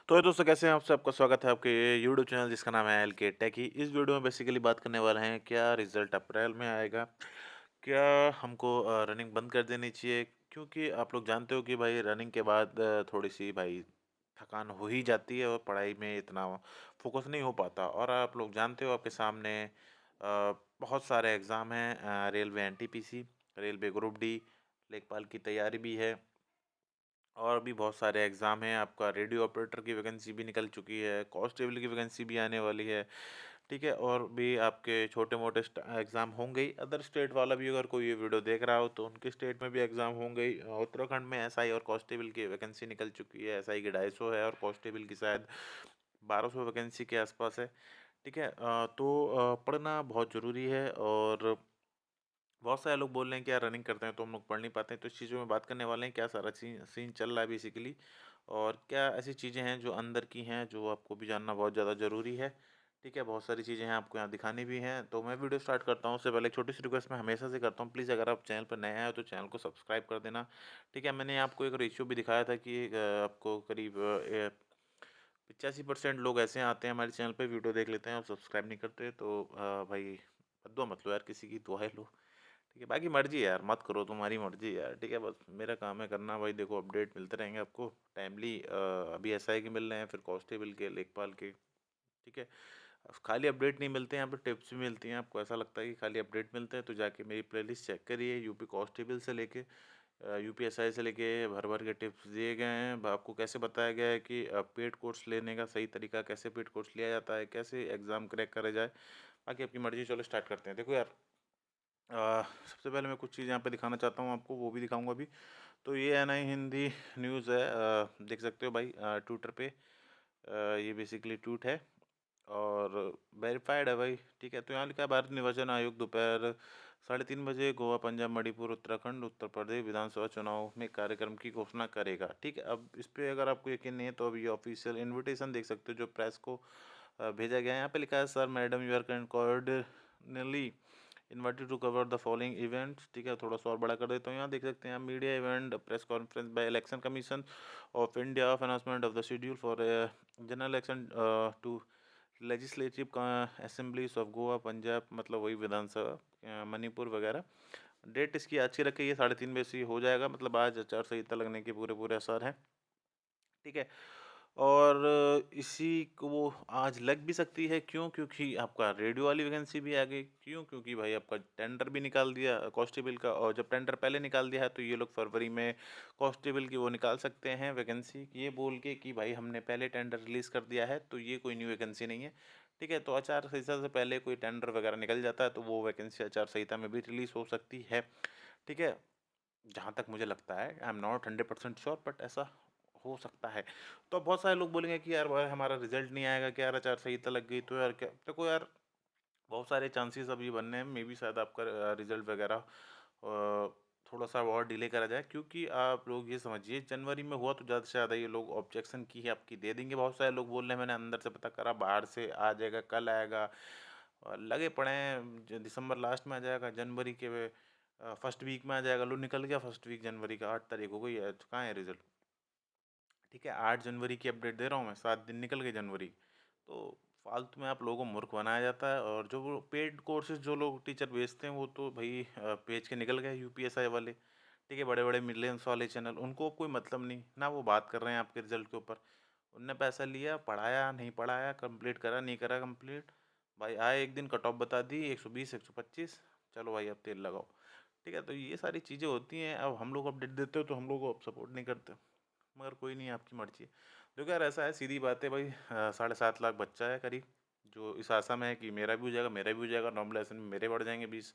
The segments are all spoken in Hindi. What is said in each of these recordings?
तो ये दोस्तों कैसे हैं आप? सबका स्वागत है आपके यूट्यूब चैनल जिसका नाम है एल के टेकी। इस वीडियो में बेसिकली बात करने वाले हैं क्या रिजल्ट अप्रैल में आएगा? क्या हमको रनिंग बंद कर देनी चाहिए? क्योंकि आप लोग जानते हो कि भाई रनिंग के बाद थोड़ी-सी भाई थकान हो ही जाती है और पढ़ाई में इतना फ़ोकस नहीं हो पाता और आप लोग जानते हो आपके सामने बहुत सारे एग्ज़ाम हैं railway NTPC, railway group D, लेखपाल की तैयारी भी है। और भी बहुत सारे एग्ज़ाम हैं, आपका रेडियो ऑपरेटर की वैकेंसी भी निकल चुकी है, कांस्टेबल की वैकेंसी भी आने वाली है, ठीक है? और भी आपके छोटे-मोटे एग्ज़ाम होंगे ही, अदर स्टेट वाला भी अगर कोई ये वीडियो देख रहा हो तो उनके स्टेट में भी एग्ज़ाम होंगे ही। उत्तराखंड में एसआई और कांस्टेबल की वैकेंसी निकल चुकी है, एसआई की 250 है और कांस्टेबल की शायद 1200 वैकेंसी के आसपास है, ठीक है? तो पढ़ना बहुत ज़रूरी है और बहुत सारे लोग बोल रहे हैं कि यार रनिंग करते हैं तो हम लोग पढ़ नहीं पाते हैं, तो इस चीज़ों में बात करने वाले हैं क्या सारा सीन चल रहा है बेसिकली और क्या ऐसी चीज़ें हैं जो अंदर की हैं जो आपको भी जानना बहुत ज़्यादा ज़रूरी है। ठीक है, बहुत सारी चीज़ें हैं आपको यहाँ दिखानी भी हैं, तो मैं वीडियो स्टार्ट करता हूँ उससे पहले एक छोटी सी रिक्वेस्ट मैं हमेशा से करता हूँ, प्लीज़ अगर आप चैनल पर नए आए हो तो चैनल को सब्सक्राइब कर देना। ठीक है, मैंने आपको एक रेशियो भी दिखाया था कि आपको करीब 85% लोग ऐसे आते हैं हमारे चैनल पे वीडियो देख लेते हैं और सब्सक्राइब नहीं करते, तो भाई दुआ मत लो यार, किसी की दुआएं लो। ठीक है, बाकी मर्ज़ी है यार, मत करो, तुम्हारी मर्ज़ी है यार, ठीक है? बस मेरा काम है करना भाई, देखो अपडेट मिलते रहेंगे आपको टाइमली। अभी एसआई के मिल रहे हैं, फिर कांस्टेबल के, लेखपाल के, ठीक है? खाली अपडेट नहीं मिलते हैं, यहाँ पे टिप्स भी मिलती हैं। आपको ऐसा लगता है कि खाली अपडेट मिलते हैं, तो जाके मेरी प्लेलिस्ट चेक करिए, यूपी कांस्टेबल से लेके यूपीएसआई से लेके भर-भर के टिप्स दिए गए हैं। ब आपको कैसे बताया गया है कि पेड कोर्स लेने का सही तरीका, कैसे पेड कोर्स लिया जाता है, कैसे एग्ज़ाम क्रैक करा जाए। बाकी आपकी मर्ज़ी, चलो स्टार्ट करते हैं। देखो यार, सबसे पहले मैं कुछ चीज़ यहाँ पे दिखाना चाहता हूँ आपको, वो भी दिखाऊँगा अभी। तो ये एनआई हिंदी न्यूज़ है, देख सकते हो भाई ट्विटर पे। ये बेसिकली ट्वीट है और वेरिफाइड है भाई, ठीक है? तो यहाँ लिखा है भारत निर्वाचन आयोग दोपहर 3:30 बजे गोवा, पंजाब, मणिपुर, उत्तराखंड, उत्तर प्रदेश विधानसभा चुनाव में कार्यक्रम की घोषणा करेगा, ठीक है? अब इस पे अगर आपको यकीन नहीं है तो अब ये ऑफिशियल इन्विटेशन देख सकते हो जो प्रेस को भेजा गया है। यहाँ पे लिखा है sir madam you are cordially invited to cover the following events, ठीक है? थोड़ा सा और बड़ा कर देता हूँ, यहाँ देख सकते हैं आप, media event, press conference by election commission of India of announcement of the schedule for general election to legislative assemblies of Goa, Punjab, मतलब वही विधानसभा, मणिपुर वगैरह। डेट इसकी आज की रखी है, 3:30 बजे से ये हो जाएगा, मतलब आज आचार संहिता लगने के पूरे पूरे आसार हैं, ठीक है? और इसी को वो आज लग भी सकती है, क्यों? क्योंकि आपका रेडियो वाली वैकेंसी भी आ गई। क्यों? क्योंकि भाई आपका टेंडर भी निकाल दिया कांस्टेबल का, और जब टेंडर पहले निकाल दिया है तो ये लोग फरवरी में कांस्टेबल की वो निकाल सकते हैं वैकेंसी, ये बोल के कि भाई हमने पहले टेंडर रिलीज़ कर दिया है तो ये कोई न्यू वैकेंसी नहीं है, ठीक है? तो आचार संहिता से पहले कोई टेंडर वगैरह निकल जाता है तो वो वैकेंसी आचार संहिता में भी रिलीज़ हो सकती है, ठीक है? जहाँ तक मुझे लगता है, I am not 100% sure, but ऐसा हो सकता है। तो बहुत सारे लोग बोलेंगे कि यार भाई हमारा रिजल्ट नहीं आएगा क्या, यार आचार संहिता लग गई तो यार क्या, देखो यार बहुत सारे चांसेस अभी बनने हैं, मे बी शायद आपका रिजल्ट वगैरह थोड़ा सा और डिले करा जाए, क्योंकि आप लोग ये समझिए जनवरी में हुआ तो ज़्यादा से ज़्यादा ये लोग ऑब्जेक्शन की है आपकी दे देंगे। बहुत सारे लोग बोल रहे हैं, मैंने अंदर से पता करा, बाहर से आ जाएगा, कल आएगा, लगे पड़े हैं, दिसंबर लास्ट में आ जाएगा, जनवरी के फर्स्ट वीक में आ जाएगा। लो निकल गया फर्स्ट वीक जनवरी का, 8 तारीख हो गई है, तो कहाँ है रिजल्ट? ठीक है, 8 जनवरी की अपडेट दे रहा हूँ मैं, 7 दिन निकल गए जनवरी। तो फालतू में आप लोगों को मूर्ख बनाया जाता है, और जो वो पेड कोर्सेज जो लोग टीचर बेचते हैं वो तो भाई बेच के निकल गए यूपीएसआई वाले, ठीक है? बड़े बड़े मिलियंस वाले चैनल, उनको कोई मतलब नहीं ना, वो बात कर रहे हैं आपके रिजल्ट के ऊपर। उनने पैसा लिया, पढ़ाया नहीं पढ़ाया, कंप्लीट करा नहीं करा कंप्लीट, भाई आए एक दिन कट ऑफ बता दी 120 125, चलो भाई अब तेल लगाओ, ठीक है? तो ये सारी चीज़ें होती हैं, अब हम लोग अपडेट देते हो तो हम लोग को अब सपोर्ट नहीं करते, मगर कोई नहीं, आपकी मर्ज़ी है। देखो यार ऐसा है, सीधी बात है भाई, 7.5 लाख बच्चा है करीब, जो इस आशा में है कि मेरा भी हो जाएगा, मेरा भी हो जाएगा, नॉर्मलाइजेशन में मेरे बढ़ जाएँगे 20,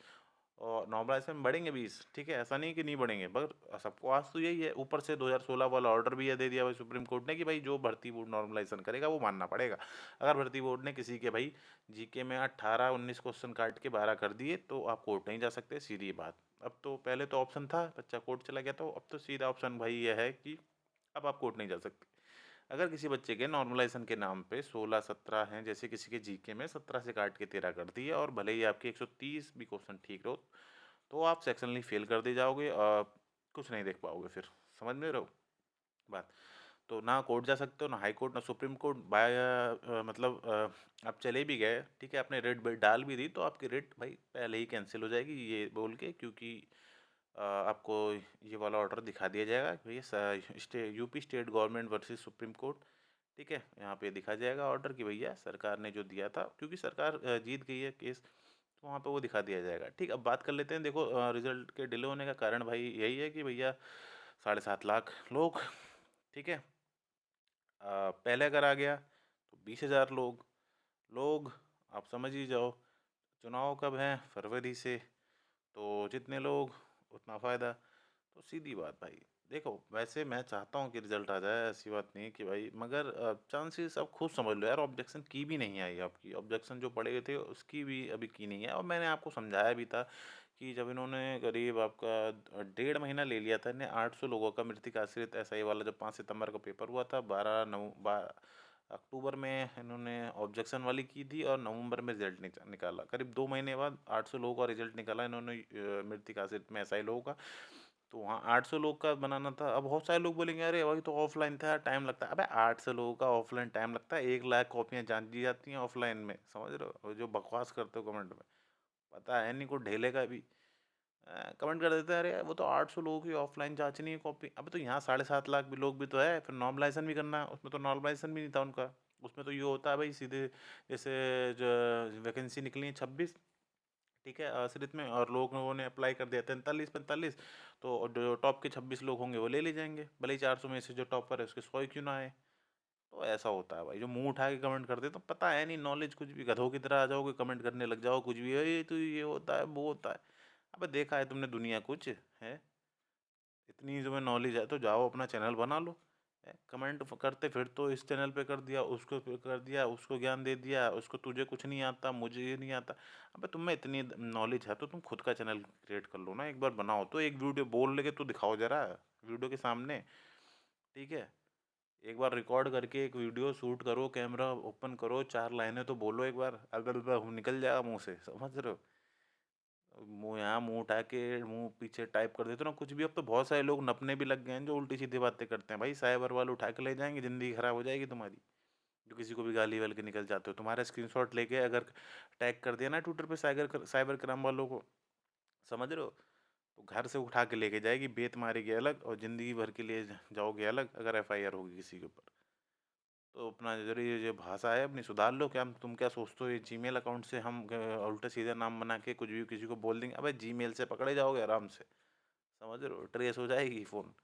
और नॉर्मलाइजेशन में बढ़ेंगे 20, ठीक है? ऐसा नहीं है कि नहीं बढ़ेंगे, मगर सबको आस तो यही है। ऊपर से 2016 वाला ऑर्डर भी ये दे दिया भाई सुप्रीम कोर्ट ने कि भाई जो भर्ती बोर्ड नॉर्मलाइजेशन करेगा वो मानना पड़ेगा। अगर भर्ती बोर्ड ने किसी के भाई जीके में 18-19 क्वेश्चन काट के 12 कर दिए तो आप कोर्ट नहीं जा सकते, सीधी बात। अब तो, पहले तो ऑप्शन था बच्चा कोर्ट चला गया, तो अब तो सीधा ऑप्शन भाई ये है कि अब आप कोर्ट नहीं जा सकते। अगर किसी बच्चे के नॉर्मलाइजेशन के नाम पे 16-17 हैं, जैसे किसी के जीके में 17 से काट के 13 कर दिए, और भले ही आपके 130 भी क्वेश्चन ठीक रहो, तो आप सेक्शनली फेल कर दिए जाओगे और कुछ नहीं देख पाओगे फिर। समझ में रहे हो बात? तो ना कोर्ट जा सकते हो, ना हाई कोर्ट, ना सुप्रीम कोर्ट, मतलब आप चले भी गए, ठीक है, आपने रेट डाल भी दी, तो आपकी रेट भाई पहले ही कैंसिल हो जाएगी ये बोल के, क्योंकि आपको ये वाला ऑर्डर दिखा दिया जाएगा कि भैया UP state government versus supreme court, ठीक है, यहाँ पे दिखा जाएगा ऑर्डर कि भैया सरकार ने जो दिया था, क्योंकि सरकार जीत गई है केस, तो वहाँ पे वो दिखा दिया जाएगा। ठीक, अब बात कर लेते हैं। देखो, रिजल्ट के डिले होने का कारण भाई यही है कि भैया 7.5 लाख लोग, ठीक है, पहले अगर आ गया तो 20,000 लोग लोग आप समझ ही जाओ। चुनाव कब हैं? फरवरी से। तो जितने लोग उतना फ़ायदा। तो सीधी बात भाई, देखो वैसे मैं चाहता हूँ कि रिजल्ट आ जाए, ऐसी बात नहीं है कि भाई, मगर चांसेस आप खुद समझ लो यार, ऑब्जेक्शन की भी नहीं आई आपकी, ऑब्जेक्शन जो पड़े थे उसकी भी अभी की नहीं है। और मैंने आपको समझाया भी था कि जब इन्होंने करीब आपका 1.5 महीना ले लिया था, इन्हें 800 लोगों का मृतिक आश्रित एसआई वाला, जब 5 सितंबर को पेपर हुआ था, 12 अक्टूबर में इन्होंने ऑब्जेक्शन वाली की थी और नवंबर में रिजल्ट निकाला। करीब 2 महीने बाद 800 लोगों का रिजल्ट निकाला इन्होंने, मृतिक आश्रित में एसआई लोगों का। तो वहाँ 800 लोग का बनाना था। अब बहुत सारे लोग बोलेंगे अरे वही तो ऑफलाइन था, टाइम लगता है। अबे 800 लोगों का ऑफलाइन टाइम लगता है, 1 लाख कॉपियाँ जांच दी जाती हैं ऑफलाइन में, समझ रहे हो? और जो बकवास करते हो कमेंट में, पता है नहीं, को ढेले का भी कमेंट कर देते हैं अरे वो तो 800 लोगों की ऑफलाइन जांचनी है कॉपी। अबे तो यहाँ 7.5 लाख भी लोग भी तो है, फिर नॉर्मलाइजेशन भी करना है, उसमें तो नॉर्मलाइजेशन भी नहीं था उनका। उसमें तो ये होता है भाई सीधे, जैसे जो वैकेंसी निकली है 26, ठीक है, आश्रित में, और लोगों ने अप्लाई कर दिया 43-45, तो जो टॉप के 26 लोग होंगे वो ले ले जाएंगे, भले ही 400 में से जो टॉपर है उसके 100 ही क्यों ना आए। तो ऐसा होता है भाई, जो मुंह उठा के कमेंट करते तो पता है नहीं, नॉलेज कुछ भी, गधों की तरह आ जाओगे कमेंट करने लग जाओ कुछ भी, ये तो ये होता है वो होता है। अबे देखा है तुमने दुनिया कुछ है? इतनी तुम्हें नॉलेज है तो जाओ अपना चैनल बना लो। कमेंट करते फिर तो इस चैनल पे कर दिया, उसको पे कर दिया, उसको ज्ञान दे दिया, उसको तुझे कुछ नहीं आता, मुझे ये नहीं आता। अबे तुम्हें इतनी नॉलेज है तो तुम खुद का चैनल क्रिएट कर लो ना, एक बार बनाओ तो, एक वीडियो बोल लेके तो दिखाओ जरा वीडियो के सामने, ठीक है, एक बार रिकॉर्ड करके एक वीडियो शूट करो, कैमरा ओपन करो, 4 लाइनें तो बोलो एक बार, अगर निकल जाएगा मुंह से, समझ रहे हो? मुँह यहाँ मुँह उठा के मुँह पीछे टाइप कर देते हो ना कुछ भी। अब तो बहुत सारे लोग नपने भी लग गए हैं जो उल्टी सीधी बातें करते हैं। भाई साइबर वाले उठा के ले जाएंगे, ज़िंदगी खराब हो जाएगी तुम्हारी। जो किसी को भी गाली वाल के निकल जाते हो, तुम्हारा स्क्रीनशॉट लेके अगर टैग कर दिया ना ट्विटर पे साइबर साइबर क्राइम वालों को, समझ रहे हो, तो घर से उठा के लेके जाएगी, बेत मारेगी अलग और ज़िंदगी भर के लिए जाओगे अलग, अगर एफआईआर होगी किसी के ऊपर। तो अपना जरा ये जो भाषा है अपनी सुधार लो। क्या तुम क्या सोचते हो ये जीमेल अकाउंट से हम उल्टे सीधे नाम बना के कुछ भी किसी को बोल देंगे? अबे जीमेल से पकड़े जाओगे आराम से, समझ रहे हो, ट्रेस हो जाएगी फ़ोन।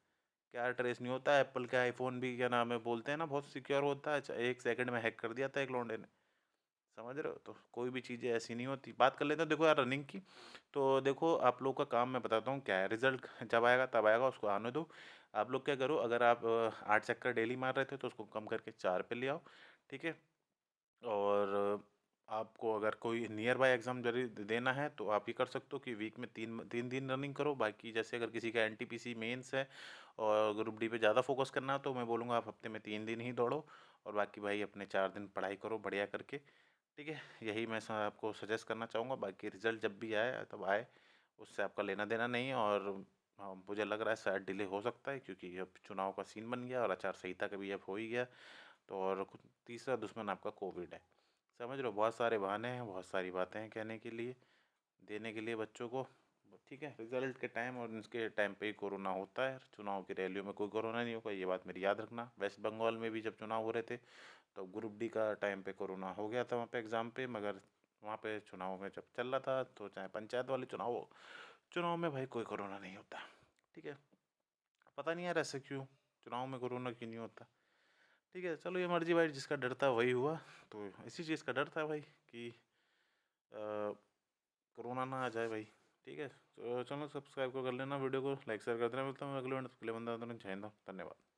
क्या ट्रेस नहीं होता, एप्पल का आईफोन भी क्या नाम है बोलते हैं ना बहुत सिक्योर होता है, 1 सेकंड में हैक कर दिया था एक लौंडे ने, समझ रहे हो? तो कोई भी चीज़ें ऐसी नहीं होती। बात कर लेते हैं देखो यार रनिंग की। तो देखो आप लोग का काम मैं बताता हूँ क्या है, रिजल्ट जब आएगा तब आएगा, उसको आने दो। आप लोग क्या करो, अगर आप 8 चक्कर डेली मार रहे थे तो उसको कम करके 4 पे ले आओ, ठीक है। और आपको अगर कोई नियर बाय एग्ज़ाम यदि देना है तो आप ये कर सकते हो कि वीक में 3 दिन रनिंग करो। बाकी जैसे अगर किसी का एनटीपीसी मेंस है और ग्रुप डी पे ज़्यादा फोकस करना है तो मैं बोलूँगा आप हफ्ते में 3 दिन ही दौड़ो, और बाकी भाई अपने 4 दिन पढ़ाई करो बढ़िया करके, ठीक है। यही मैं आपको सजेस्ट करना चाहूँगा। बाकी रिजल्ट जब भी आए तब आए, उससे आपका लेना देना नहीं है। और मुझे लग रहा है शायद डिले हो सकता है, क्योंकि अब चुनाव का सीन बन गया और आचार संहिता का भी अब हो ही गया। तो और तीसरा दुश्मन आपका कोविड है, समझ रहे हो? बहुत सारे बहाने हैं, बहुत सारी बातें हैं कहने के लिए, देने के लिए बच्चों को, ठीक है। रिजल्ट के टाइम और इसके टाइम पे ही कोरोना होता है, चुनाव की रैलियों में कोई कोरोना नहीं होगा, ये बात मेरी याद रखना। वेस्ट बंगाल में भी जब चुनाव हो रहे थे तो ग्रुप डी का टाइम पे कोरोना हो गया था वहाँ पे एग्ज़ाम पे, मगर वहाँ पे चुनाव में जब चल रहा था तो चाहे पंचायत वाले चुनाव हो, चुनाव में भाई कोई कोरोना नहीं होता, ठीक है। पता नहीं यार ऐसे क्यों चुनाव में कोरोना क्यों नहीं होता, ठीक है। चलो ये मर्जी भाई, जिसका डर था वही हुआ। तो इसी चीज़ का डर था भाई कि कोरोना ना आ जाए भाई, ठीक है। तो चलो सब्सक्राइब कर लेना, वीडियो को लाइक शेयर कर देना। मिलता हूँ अगले वीडियो, तब तक के लिए बंदा जय हिंद, धन्यवाद।